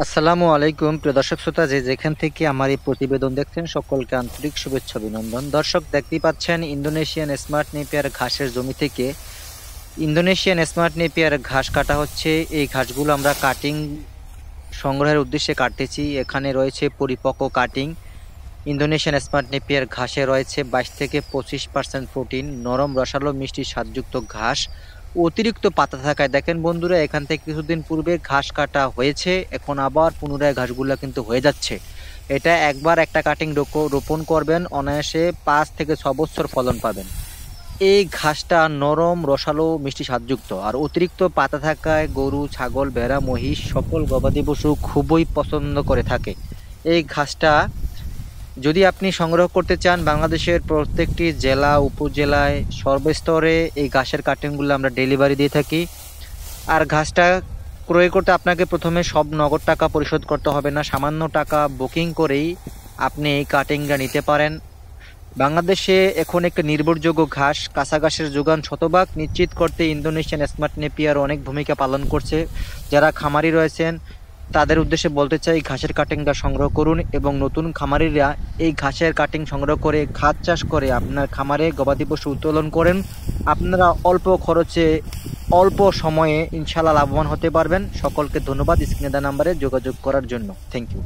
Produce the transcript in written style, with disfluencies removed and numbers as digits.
আসসালামু আলাইকুম প্রিয় দর্শক শ্রোতা, যে যেখান থেকে আমার এই প্রতিবেদন দেখছেন সকলকে আন্তরিক শুভেচ্ছা অভিনন্দন। দর্শক, দেখতেই পাচ্ছেন ইন্দোনেশিয়ান স্মার্ট নেপিয়ার ঘাসের জমি থেকে ইন্দোনেশিয়ান স্মার্ট নেপিয়ার ঘাস কাটা হচ্ছে। এই ঘাসগুলো আমরা কাটিং সংগ্রহের উদ্দেশ্যে কাটতেছি। এখানে রয়েছে পরিপক্ক কাটিং। ইন্দোনেশিয়ান স্মার্ট নেপিয়ার ঘাসে রয়েছে 22 থেকে 25% প্রোটিন, নরম রসালো মিষ্টি স্বাদযুক্ত ঘাস, অতিরিক্ত পাতা থাকায় দেখেন বন্ধুরা, এখান থেকে কিছুদিন পূর্বে ঘাস কাটা হয়েছে, এখন আবার পুনরায় ঘাসগুলা কিন্তু হয়ে যাচ্ছে। এটা একবার একটা কাটিং রোপণ করবেন, অনায়াসে 5 থেকে 6 বছর ফলন পাবেন। এই ঘাসটা নরম রসালো মিষ্টি স্বাদযুক্ত আর অতিরিক্ত পাতা থাকায় গরু, ছাগল, ভেড়া, মহিষ সকল গবাদি পশু খুবই পছন্দ করে থাকে। এই ঘাসটা যদি আপনি সংগ্রহ করতে চান, বাংলাদেশের প্রত্যেকটি জেলা উপজেলায় সর্বস্তরে এই ঘাসের কাটিংগুলো আমরা ডেলিভারি দিয়ে থাকি। আর ঘাসটা ক্রয় করতে আপনাকে প্রথমে সব নগদ টাকা পরিশোধ করতে হবে না, সামান্য টাকা বুকিং করেই আপনি এই কাটিংটা নিতে পারেন। বাংলাদেশে এখন একটা নির্ভরযোগ্য ঘাস, কাঁচা ঘাসের যোগান শতভাগ নিশ্চিত করতে ইন্দোনেশিয়ান স্মার্ট নেপিয়ার অনেক ভূমিকা পালন করছে। যারা খামারি রয়েছেন তাদের উদ্দেশ্যে বলতে চাই, ঘাসের কাটিংটা সংগ্রহ করুন এবং নতুন খামারিরা এই ঘাসের কাটিং সংগ্রহ করে ঘাস চাষ করে আপনার খামারে গবাদি পশু উত্তোলন করেন। আপনারা অল্প খরচে অল্প সময়ে ইনশাল্লাহ লাভবান হতে পারবেন। সকলকে ধন্যবাদ স্ক্রিনে দেওয়া নাম্বারে যোগাযোগ করার জন্য। Thank you.